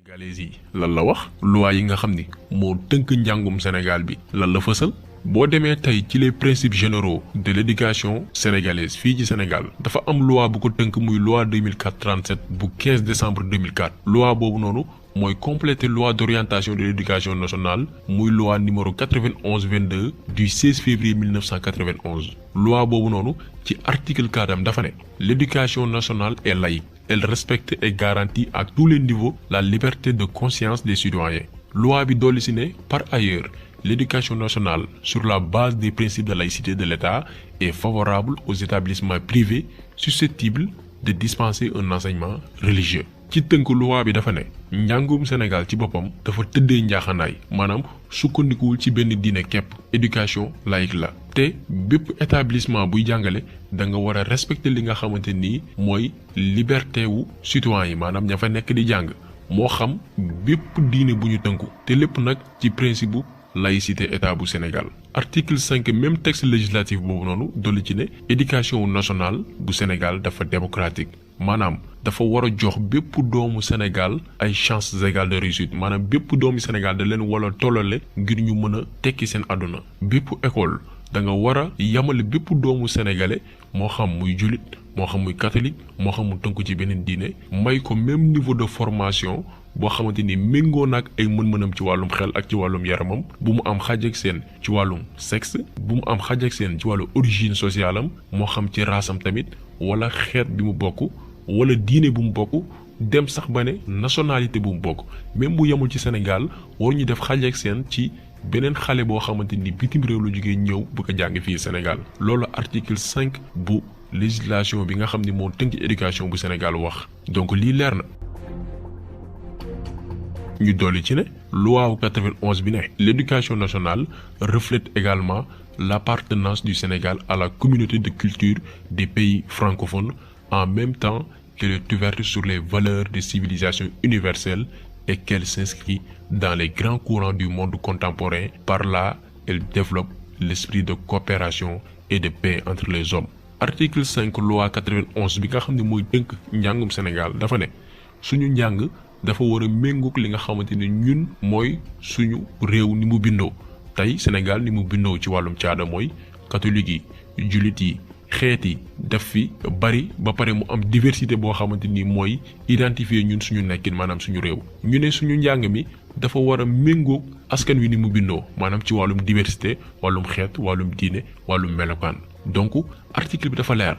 sénégalais yi lan la wax loi yi nga xam ni moo tënk njàngum Sénégal bi lan la fësal boo demee tey ci les principes généraux de l'éducation sénégalaise fii ci Sénégal dafa am loi bu ko tënk muy loi 2004-37 bu 15 décembre 2004 loi boobu noonu mooy compléter loi d'orientation de l'éducation nationale muy loi numéro 91-22 du 16 février 1991 loi boobu noonu ci article 4 am dafa ne l'éducation nationale est laïque. Elle respecte et garantit à tous les niveaux la liberté de conscience des citoyens. Loi bi dolli si ne par ailleurs l'éducation nationale sur la base des principes de laïcité de l'État est favorable aux établissements privés susceptibles de dispenser un enseignement religieux. ci tënk loi bi dafa ne njàngum Sénégal ci boppam dafa tëddee njaaxanaay maanaam sukkandikuwul ci benn diine képp éducation laïque la te bépp établissement buy jàngale da nga war a respecter li nga xamante ni mooy liberté wu citoyen yi maanaam ña fa nekk di jàng moo xam bépp diine bu ñu tënku te lépp nag ci principe bu laïcité état bu Sénégal. article 5 même texte législatif boobu noonu dolli ci ne éducation nationale bu Sénégal dafa démocratique maanaam dafa war a jox bépp doomu Sénégal ay chances égales de réussite maanaam bépp doomu Sénégal da leen wala tollale ngir ñu mën a tekki seen àdduna bépp école da nga war a yamale bépp doomu sénégalais moo xam muy jullit moo xam muy catholique moo xam mu tënku ci beneen diine may ko même niveau de formation boo xamante ni méngoo nag ay mën-mënam ci wàllum xel ak ci wàllum yaramam bu mu am xàjj ak seen ci wàllum sexe bu mu am xàjj ak seen ci wàllu origine sociale am moo xam ci raasam tamit wala xeet bi mu bokk wala diine bu mu bokk dem sax ba ne nationalité bu mu bokk même bu yemul ci Sénégal war ñu def xàjj ak seen ci beneen xale boo xamante ni bitim réew la jógee ñëw bëgg a jàng fii Sénégal loolu article 5 bu législation bi nga xam ni moo tënk éducation bu Sénégal wax donc lii leer na. ñu dolli ci ne loi wu 91 bi ne l'éducation nationale reflète également l'appartenance du Sénégal à la communauté de culture des pays francophones en même temps qu'elle est ouverte sur les valeurs de civilisation universelle et qu'elle s'inscrit dans les grands courants du monde contemporain. Par là, elle développe l'esprit de coopération et de paix entre les hommes. Article 5 loi 91 bi nga xam ne mooy tënk njàngum Sénégal dafa ne suñu njàng dafa war a méngoog li nga xamante ne ñun mooy suñu réew ni mu bindoo tey Sénégal ni mu bindoo ci wàllum caada mooy catholique yi jullit yi xeet yi daf fi bari ba pare mu am diversité boo xamante ni mooy identifier ñun suñu nekkin maanaam suñu réew ñu ne suñu njàng mi dafa war a méngoog askan wi ni mu bindoo maanaam ci wàllum diversité wàllum xeet wàllum diine wàllum melokaan donc article bi dafa leer.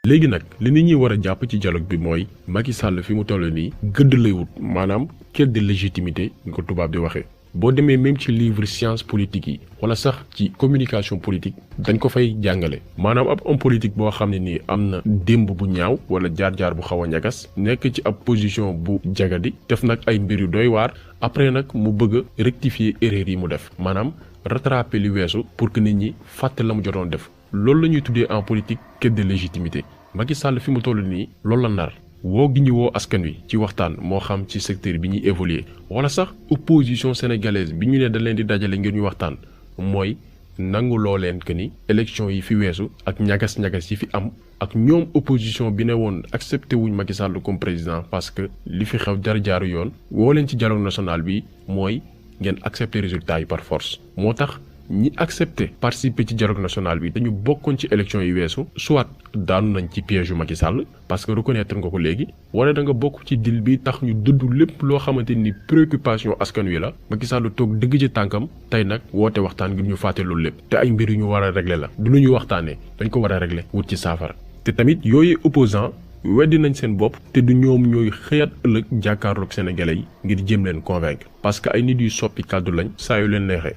léegi nag li nit ñi war a jàpp ci dialogue bi mooy Macky Sall fi mu toll nii gëdd lay wut maanaam quête de légitimité ni ko tubaab di waxee. boo demee même ci livre science politique yi wala sax ci communication politique dañ ko fay jàngale maanaam ab homme politique boo xam ne nii am na démb bu ñaaw wala jaar-jaar bu xaw a ñagas nekk ci ab position bu jagadi def nag ay mbir yu doy waar après nag mu bëgg a rectifier erreur yi mu def maanaam rattraper li weesu pour que nit ñi fàtte la mu jotoon def loolu la ñuy tuddee en politique quête de légitimité Macky Sall fi mu toll nii loolu la nar. woo gi ñu woo askan wi ci waxtaan moo xam ci secteur bi ñuy évoluer wala sax opposition sénégalaise bi ñu ne da leen di dajale ngir ñu waxtaan mooy nangu loo leen que ni élection yi fi weesu ak ñagas-ñagas yi fi am ak ñoom opposition bi ne woon accepté wuñ Macky Sall comme président parce que li fi xew jar-jaaru yoon woo leen ci dialogue national bi mooy ngeen accepté résultat yi par force moo tax ñi accepté participer ci dialogue national bi dañu bokkoon ci élection yi weesu soit daanu nañ ci piège yu Macky Sall parce que reconnaître nga ko léegi wala da nga bokk ci deal bi tax ñu dudd lépp loo xamante ni préoccupation askan wi la Macky Sall toog dëgg ci tànkam tey nag woote waxtaan ngir ñu fàtte loolu lépp te ay mbir yu ñu war a régler la du lu ñuy waxtaanee dañ ko war a régler wut ci saafara te tamit yooyu opposant weddi nañ seen bopp te du ñoom ñooy xëyaat ëllëg jàkkaarloog sénégalais yi ngir jéem leen convaincre parce que ay nit yu soppi kàddu lañ saa yu leen neexee.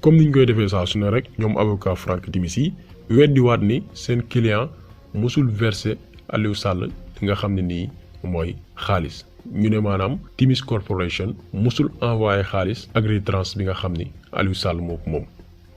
comme niñ koy defee saa su ne rek ñoom avocat Franck Timis yi weddiwaat ni seen client mosul versé Aliou Sall li nga xam ne nii mooy xaalis ñu ne maanaam Timis Corporation mosul envoyé xaalis Agritrans bi nga xam ni Aliou Sall moo ko moom.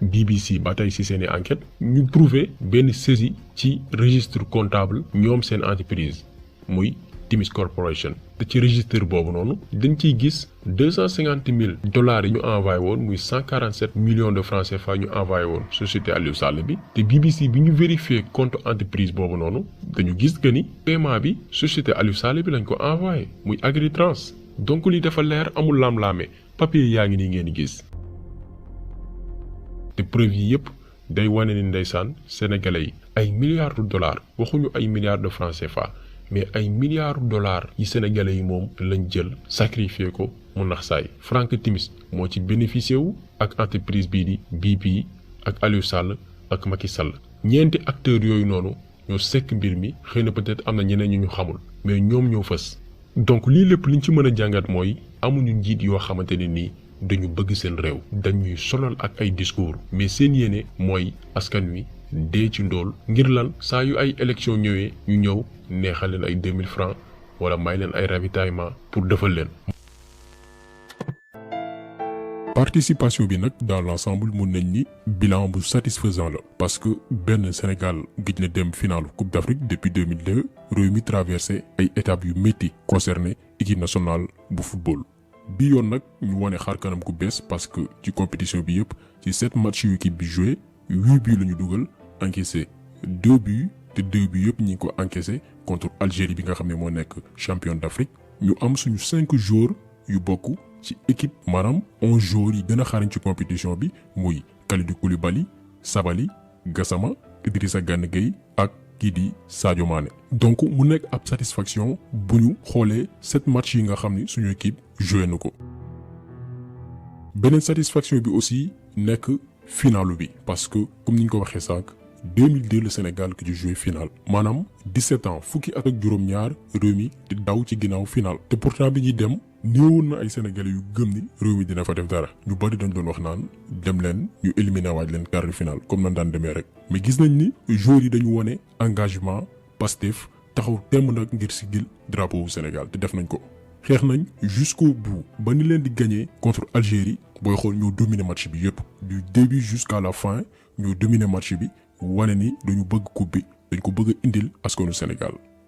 BBC ba tey ci seeni enquête ñu trouvé benn saisie ci registre comptable ñoom seen entreprise muy Timis Corporation te ci registre boobu noonu dañ ciy gis $250,000 yi ñu envoyé woon muy 147 millions de francs CFA ñu envoyé woon société Aliou Sall bi te BBC bi ñu vérifié compte entreprise boobu noonu dañu gis que ni paiement bi société Aliou Sall bi lañ ko envoyé muy Agritrans donc li dafa leer amul lam-laame papier yaa ngi nii ngeen di gis te preuve yi yëpp day wane ni ndeysaan sénégalais yi ay milliards de dollars waxuñu ay milliards de francs CFA mais ay milliards de dollars yi sénégalais yi moom lañ jël sacrifié ko mu nax saay Frank Timis moo ci bénéficié wu ak entreprise bii di BP ak Aliou Sall ak Macky Sall ñeenti acteurs yooyu noonu ñoo sekk mbir mi xëy na peut-être am na ñeneen ñu xamul mais ñoom ñoo fës donc lii lépp liñ ci mën a jàngat mooy amuñu njiit yoo xamante ne nii dañu bëgg seen réew dañuy sonal ak ay discours mais seen yéene mooy askan wi dee ci ndóol ngir lan saa yu ay élection ñëwee ñu ñëw neexal leen ay 2000 francs wala may leen ay ravitaillement pour defal leen. participation bi nag dans l'ensemble mun nañ ni bilan bu satisfaisant la parce que benn Sénégal gëj na dem finale Coupe d'Afrique depuis 2002 réew mi traversé ay étapes yu métti concerné équipe nationale bu football. bi yoon nag ñu wane xaar kanam gu bees parce que ci compétition bi yëpp ci 7 matchs yu équipe bi joué 8 buts la ñu dugal encaissé 2 buts te 2 buts yëpp ñi ngi ko encaissé contre Algérie bi nga xam ne moo nekk champion d'Afrique ñu am suñu 5 joueurs yu bokk ci équipe maanaam 11 joueurs yi gën a xarañ ci compétition bi muy Kalidou Koulibaly Sabali Gassama Idrissa Gana Gueye ak kii di Sadio Mané donc mu nekk ab satisfaction bu ñu xoolee 7 matchs yi nga xam ni suñu équipe joué na ko beneen satisfaction bi aussi nekk finalu bi parce que comme ni ñu ko waxee sànq 2002 le Sénégal ki ci joué final maanaam 17 ans fukki at ak juróom-ñaar réew mi di daw ci ginnaaw final te pourtant bi ñuy dem néewoon na ay sénégalais yu gëm ni réew mi dina fa def dara ñu bari dañ doon wax naan dem leen ñu éliminer waaj leen quart de finale comme nan daan demee rek mais gis nañ ni joueurs yi dañu wone engagement Pastef taxaw temm nag ngir sigil drapeau wu Sénégal te def nañ ko xeex nañ jusqu'au bout ba ni leen di gagner contre Algérie booy xool ñoo dominer match bi yëpp du début jusqu'à la fin ñoo dominer match bi wane ni dañu bëgg coupe bi dañ ko bëgg a indil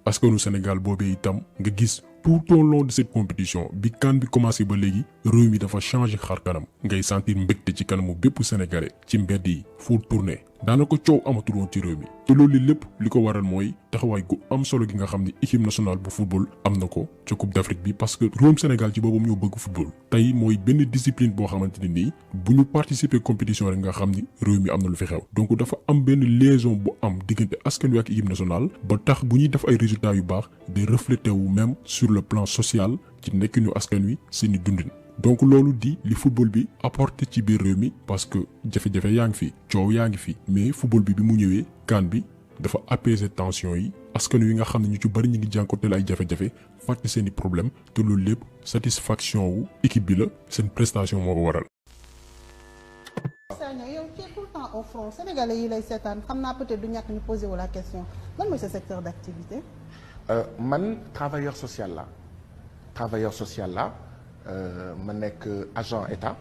askanu Sénégal boobee itam nga gis tout au long de cette compétition bi CAN bi commencé ba léegi réew mi dafa changé xar kanam ngay sentir mbégte ci kanamu bépp sénégalais ci mbedd yi fu tourné daanaka coow amatul woon ci réew mi te loolu lépp li ko waral mooy taxawaay gu am solo gi nga xam ni équipe nationale bu football am na ko ca Coupe d'Afrique bi parce que réewum Sénégal ci boobam ñoo bëgg football tey mooy benn discipline boo xamante ne nii bu ñu participer compétition rek nga xam ni réew mi am na lu fi xew donc dafa am benn liaison bu am diggante askan wi ak équipe nationale ba tax bu ñuy def ay résultats yu baax di refléter wu même sur le plan social ci nekkinu askan wi seeni dundin donc loolu di li football bi apporté ci biir réew mi parce que jafe-jafe yaa ngi fi coow yaa ngi fi mais football bi mu ñëwee CAN bi dafa apaiser tension yi askan wi nga xam ne ñu ci bari ñu ngi jànkonteel ay jafe-jafe fàtte seeni problème te loolu lépp satisfaction wu équipe bi la seen prestation moo ko waral. yow tu es tout le temps au front sénégalais yi lay seetaan xam naa peut-être du ñàkk ñu posé wu la question lan mooy sa secteur d'activité. man travailleur social la ma nekk agent état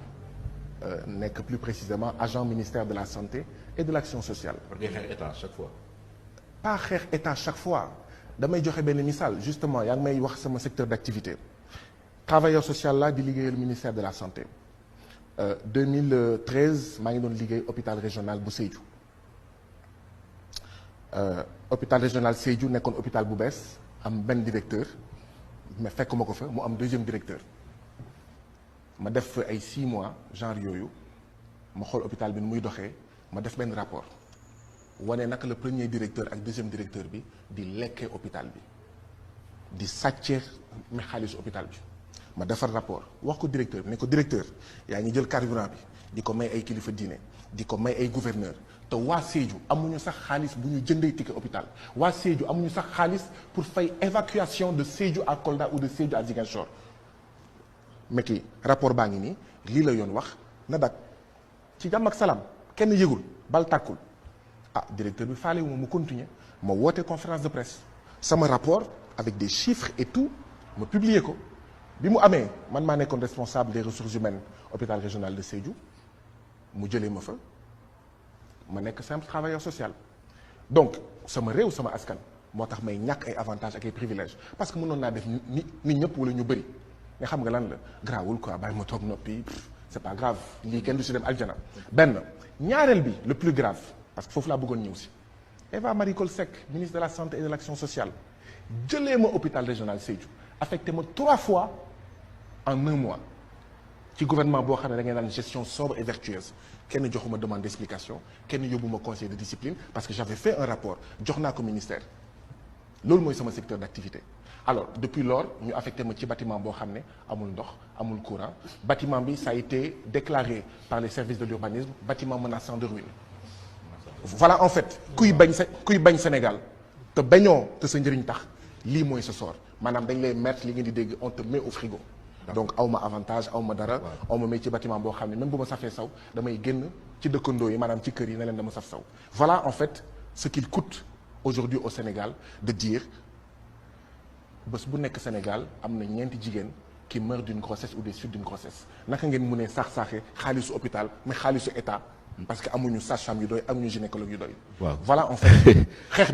nekk plus précisément agent ministère de la santé et de l'action sociale. war ngay xeex état chaque fois. pas xeex état chaque fois damay joxe benn misaal justement yaa ngi may wax sama secteur d'activité travailleur social la di liggéeyal ministère de la santé 2013 maa ngi doon liggéey hôpital régional bu Sédhiou hôpital régional Sédhiou nekkoon hôpital bu bees am benn directeur mais fekkuma ko fa mu am deuxième directeur ma def fa ay 6 mois genre yooyu ma xool hôpital bi nu muy doxee ma def benn rapport wane naka le premier directeur ak deuxième directeur bi di lekkee hôpital bi di sàccee mi xaalis hôpital bi ma defar rapport wax ko directeur bi ne ko directeur yaa ngi jël carburant bi di ko may ay kilifa diine di ko may ay gouverneur te waa Sédhiou amuñu sax xaalis bu ñu jëndee ticket hôpital waa Sédhiou amuñu sax xaalis pour fay évacuation de Sédhiou à Kolda ou de Sédhiou à Ziguinchor mais kii rapport baa ngi nii lii la yoon wax na dak ci jàmm ak salaam kenn yëgul bal tàkkul ah directeur bi faale wu ma mu continuer ma woote conférence de presse sama rapport avec des chiffres et tout ma publier ko bi mu amee man maa nekkoon responsable des ressources humaines hôpital régional de Sédhiou mu jëlee ma fa ma nekk simple travailleur social donc sama réew sama askan moo tax may ñàkk ay avantages ak ay privilèges parce que mënoon naa def nit ñëpp wala ñu bëri nga xam nga lan la grawul quoi bàyyi ma toog noppi c'est pas grave lii kenn du si dem aljana benn ñaareel bi le plus grave parce que foofu laa bëggoon ñëw si Eva Marie Coll Seck ministre de la santé et de l'action sociale jëlee ma hôpital régional Sédhiou affecté ma 3 fois en 1 mois ci gouvernement boo xam ne da ngay naan gestion sobre et vertueuse kenn joxuma demande d'explication kenn yóbbuma conseil de discipline parce que j'avais fait un rapport jox naa ko ministère loolu mooy sama secteur d'activité alors depuis lors ñu affecté ma ci bâtiment boo xam ne amul ndox amul courant bâtiment bi ça a été déclaré par les services de l'urbanisme bâtiment menaçant de ruine voilà en fait kuy bañ Sénégal te bañoo te sa njëriñ tax lii mooy sa sort maanaam dañ lay mettre li ngeen di dégg on te met au frigo donc aw ma avantage aw ma dara aw ma may ci bâtiment boo xam ne même bu ma safee saw damay génn ci dëkkandoo yi maanaam ci kër yi ne leen dama saf saw voilà en fait ce qu'il coûte aujourd'hui au Sénégal de dire bés bu nekk Sénégal am na ñeenti jigéen qui meurent d'une grossesse ou des suites d'une grossesse naka ngeen mu ne saax-saaxe xaalisu hôpital mais xaalisu état parce que amuñu sage-femme yu doy amuñu gynécologue yu doy voilà en fait xeex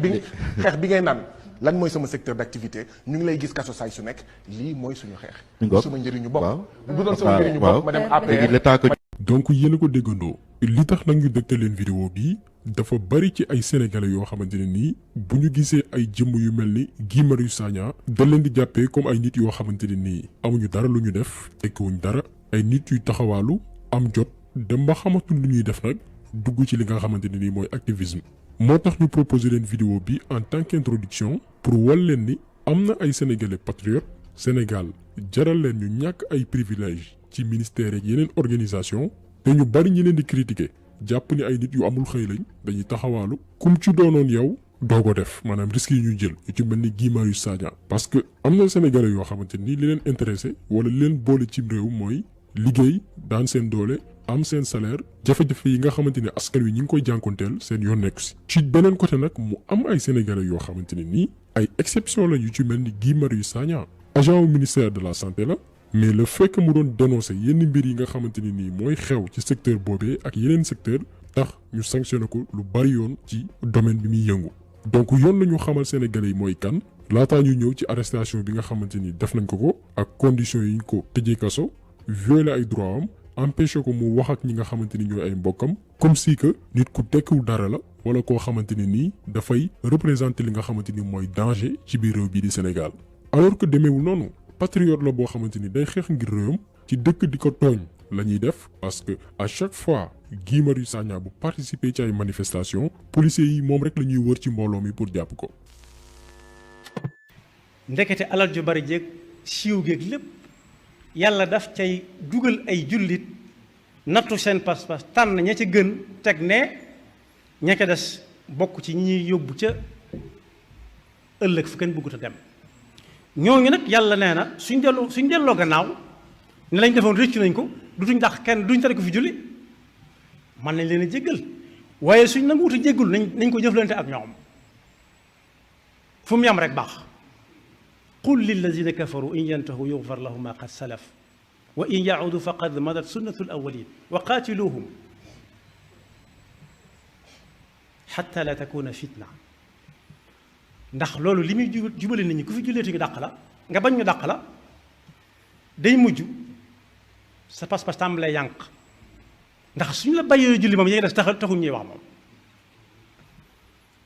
bi ngay naan lan mooy sama secteur d'activité ñu ngi lay gis kaso saay su nekk lii mooy suñu xeex suma njëriñu bopp bu doon sama njëriñu bopp ma dem APR donc yéen a ko déggandoo li tax nag ñu dégtal leen vidéo bi dafa bari ci ay sénégalais yoo xamante ne nii bu ñu gisee ay jëmm yu mel ni Guy Marius Sagna da leen di jàppee comme ay nit yoo xamante ne nii amuñu dara lu ñu def tekkiwuñ dara ay nit yuy taxawaalu am jot dem ba xamatul lu ñuy def nag dugg ci li nga xamante ne nii mooy activisme. moo tax ñu proposer leen vidéo bi en tant qu'introduction pour wal leen ni am na ay sénégalais patriotes Sénégal jaral leen ñu ñàkk ay privilèges ci ministère ak yeneen organisation te ñu bari ñi leen di critiquer jàpp ni ay nit yu amul xëy lañ dañuy taxawaalu kum ci doonoon yow doo ko def maanaam risques yi ñu jël yu ci mel ni Guy Marius Sagna parce que am na sénégalais yoo xamante ni li leen intéressé wala li leen boole ci réew mooy liggéey daan seen doole am seen salaire jafe-jafe yi nga xamante ni askan wi ñi ngi koy jànkonteel seen yoon nekku si ci beneen côté nag mu am ay sénégalais yoo xamante ne nii ay exception la yu ci mel ni Guy Marius Sagna agent au ministère de la santé la mais le fait que mu doon dénoncer yenn mbir yi nga xamante ni nii mooy xew ci secteur boobee ak yeneen secteur tax ñu sanctionné ko lu bari yoon ci domaine bi muy yëngu donc yoon la ñu xamal sénégalais yi mooy kan laataa ñu ñëw ci arrestation bi nga xamante ni def nañ ko ak conditions yi ñu ko tëjee kaso violer ay droit am empêché ko mu wax ak ñi nga xamante ni ñooy ay mbokkam comme si que nit ku tekkiwul dara la wala koo xamante ne nii dafay représenter li nga xamante ni mooy danger ci biir réew bii di Sénégal alors que demeewul noonu patriote la boo xamante ni day xeex ngir réewam ci dëkk di ko tooñ la ñuy def parce que à chaque fois Guy Marius Sagna bu participer ci ay manifestations policiers yi moom rek la ñuy wër ci mbooloo mi pour jàpp ko. ndekete alal ju bari jéeg siiw géeg lépp yàlla daf cay dugal ay jullit nattu seen pas-pas tànn ña ca gën teg ne ña ca des bokk ci ñi ñuy yóbbu ca ëllëg fu kenn bëggut a dem. ñooñu nag yàlla nee na suñ delloo gannaaw ne lañ defoon rëccu nañ ko dutuñ dax kenn duñ tere ko fi julli man nañ leen a jéggal waaye suñ nangu wut a jéggul nañ ko jëflante ak ñoom fu mu yam rek baax qul lillazina kafaru in yantahu yughfar lahum ma qad salaf wa in yaudu faqad madat sunnatu al awwalin wa qatiluhum hatta la takuna fitna ndax loolu li muy jubale nit ñi ku fi julleetu ñu dàq la nga bañ ñu dàq la day mujj sa pas-pas tàmbalee yànq ndax suñu la bàyyee julli moom yéegi des taxul ñuy wax moom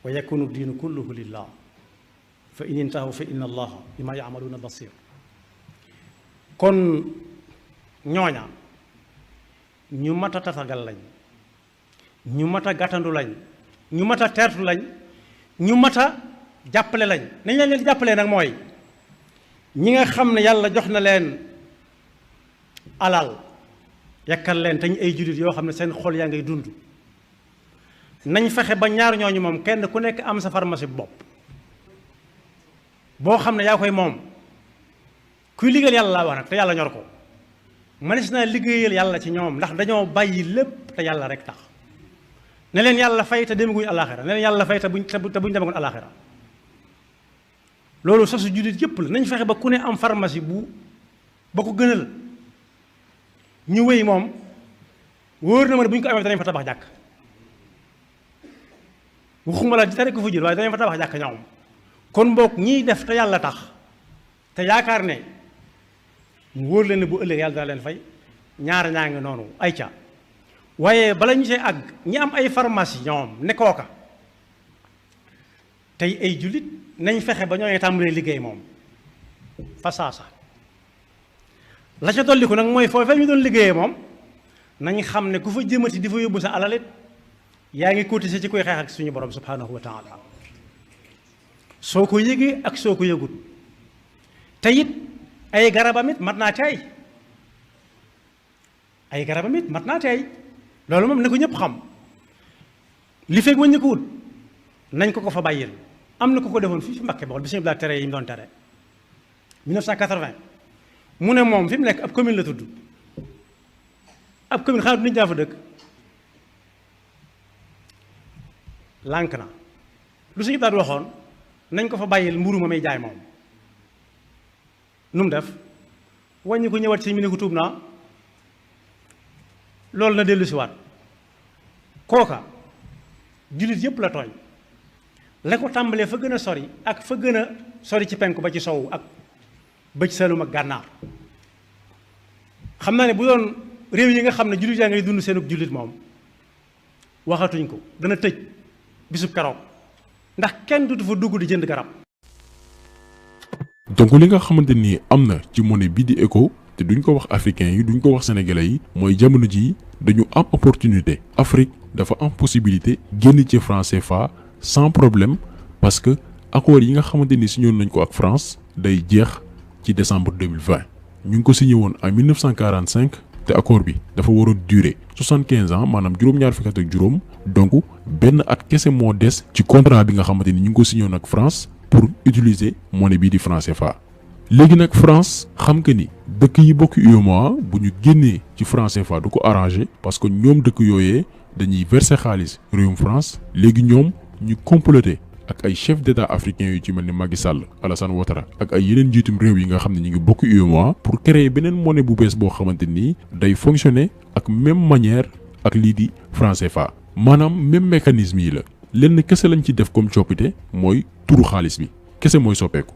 wa yakunu diinu kulluhu lillah fa in intahu fa inna allaha bima yaamaluuna basir kon ñooña ñu mat a tatagal lañ ñu mat a gàttandu lañ ñu mat a teertu lañ ñu mat a jàppale lañ nañ leen di jàppalee nag mooy ñi nga xam ne yàlla jox na leen alal yakkal leen te ñu ay jullit yoo xam ne seen xol yaa ngay dund nañ fexe ba ñaar ñooñu moom kenn ku nekk am sa pharmacie bopp boo xam ne yaa koy moom kuy liggéeyal yàlla laa wax nag te yàlla ñor ko manis naa liggéeyal yàlla ci ñoom ndax dañoo bàyyi lépp te yàlla rek tax ne leen yàlla fay te demaguñ alaxira ne leen yàlla fay te buñ demaguñ alaxira loolu sasu jullit yëpp la nañ fexe ba ku ne am pharmacie ba ko gënal ñu wéy moom wóor na ma ne bu ñu ko amee danañ fa tabax jàkk waxuma la tere ko fa jël waaye danañ fa tabax jàkk ñoom kon mbokk ñiy def te yàlla tax te yaakaar ne mu wóor leen ne bu ëllëg yàlla dana leen fay ñaar ñaa ngi noonu ay ca waaye bala ñu see àgg ñi am ay pharmacie ñoom ne kooka tey ay jullit nañ fexe ba ñooy tàmbalee liggéey moom fa saasa la ca dolli ko nag mooy foofee ñu doon liggéeyee moom nañ xam ne ku fa jëmati di fa yóbbu sa alalit yaa ngi cotiser ci koy xeex ak suñu borom subhanahu wa taala soo ko yëgee ak soo ko yëgut te it ay garabam it mat naa teey ay garabam it mat naa teey loolu moom ne ko ñëpp xam li fekk wañ ñu ko wut nañ ko fa bàyyil am na ko defoon fii fi Mbakke Bawol bi suñu tere yi mu doon tere 1980 mu ne moom fi mu nekk ab commune la tudd ab commune xanaa du nit ñaa fa dëkk lànk na lu suñu daal waxoon nañ ko fa bàyyil mburu ma may jaay moom nu mu def wàññi ko ñëwaat si mu ne ko tuub naa loolu na dellu si waat kooka jullit yépp la tooñ la ko tàmbalee fa gën a sori ak fa gën a sori ci penku ba ci sowu ak ba ci Saalum ak gànnaar xam naa ne bu doon réew yi nga xam ne jullit yaa ngay dund seenug jullit moom waxatuñ ko dana tëj bisub keroog ndax kenn dutu fa dugg di jënd garab. donc li nga xamante ni am na ci monnaie bii di ECO te duñ ko wax africain yi duñ ko wax sénégalais yi mooy jamono ji dañu am opportunité Afrique dafa am possibilité génn ci franc CFA sans problème parce que accord yi nga xamante ni signé nañ ko ak France day jeex ci décembre 2020 ñu ngi ko signé woon en 1945 te accord bi dafa waroon durer 75 ans maanaam juróom-ñaar fukki at ak juróom donc benn at kese moo des ci contrat bi nga xamante ni ñu ngi ko signé woon ak France pour utiliser monnaie bii di franc CFA. léegi nag France xam que ni dëkk yi bokk UEMOA bu ñu génnee ci franc CFA du ko arrangé parce que ñoom dëkk yooyee dañuy verser xaalis réewum France léegi ñoom ñu comploté ak ay chef d'état africains yu ci mel ni Macky Sall Alassane Ouattara ak ay yeneen njiitum réew yi nga xam ne ñu ngi bokk UEMOA pour créer beneen monnaie bu bees boo xamante ni day fonctionner ak même manière ak lii di franc CFA maanaam même mécanisme yi la lenn kese lañ ci def comme coppite mooy turu xaalis bi kese mooy soppeeku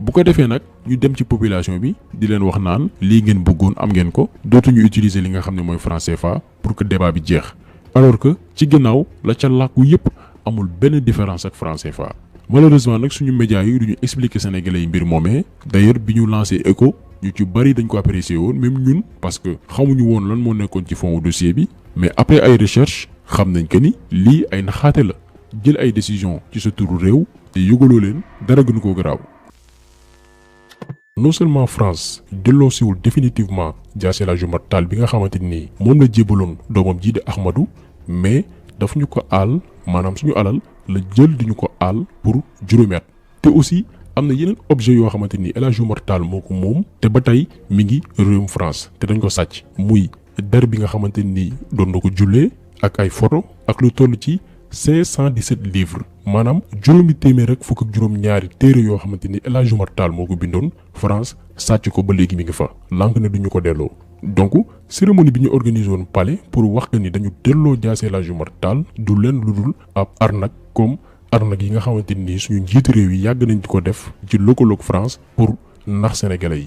bu ko defee nag ñu dem ci population bi di leen wax naan lii ngeen bëggoon am ngeen ko dootuñu utiliser li nga xam ne mooy franc CFA pour que débat bi jeex alors que ci ginnaaw la ca làkku yépp amul benn différence ak franc CFA malheureusement nag suñu médias yi duñu expliquer sénégalais yi mbir moomee d'ailleurs bi ñu lancé ECO ñu ci bari dañ ko apprécier woon même ñun parce que xamuñu woon lan moo nekkoon ci fond dossier bi mais après ay recherche xam nañ que ni lii ay naxaate la jël ay décision ci sa turu réew te yëgaloo leen dara gënu koo garaaw. non seulement France delloosiwul définitivement Diassé La Diomaye Tall bi nga xamante ni moom la jébaloon doomam jii di Ahmadou mais daf ñu ko aal maanaam suñu alal la jël di ñu ko aal pour juróomi at te aussi am na yeneen objet yoo xamante ni El Hadji Diomaye Tall moo ko moom te ba tey mi ngi réewum France te dañ ko sàcc muy der bi nga xamante ni doon na ko jullee ak ay photo ak lu toll ci 517 livres maanaam juróomi téeméer ak fukk ak juróom-ñaari téere yoo xamante ni El Hadji Diomaye Tall moo ko bindoon France sàcc ko ba léegi mi ngi fa lànk ne duñu ko delloo. donc cérémonie bi ñu organisé woon palais pour wax que ni dañu delloo Diassé El Hadji Diomaye Tall du leen lu dul ab arnaque comme arnaque yi nga xamante ni suñu njiitu réew yi yàgg nañ ko def ci lëkkaloog France pour nax sénégalais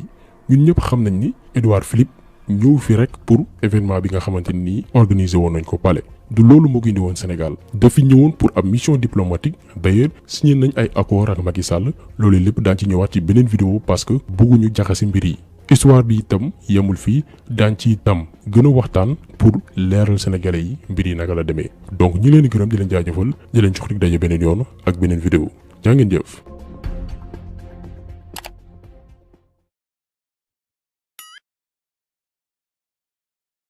yi ñun ñëpp xam nañ ni Édouard Philippe ñëw fi rek pour événement bi nga xamante ni organisé woon nañ ko palais du loolu moo ko indi woon Sénégal dafi ñëwoon pour ab mission diplomatique d'ailleurs signé nañ ay accord ak Macky Sall loolu lépp daan ci ñëwaat ci beneen vidéo parce que bëgguñu jaxase mbir yi histoire bi itam yemul fii daan ci itam gën a waxtaan pour leeral sénégalais yi mbir yi naka la demee donc ñi leen di gërëm di leen jaajëfal di leen jox rek daje beneen yoon ak beneen vidéo jaa ngeen jëf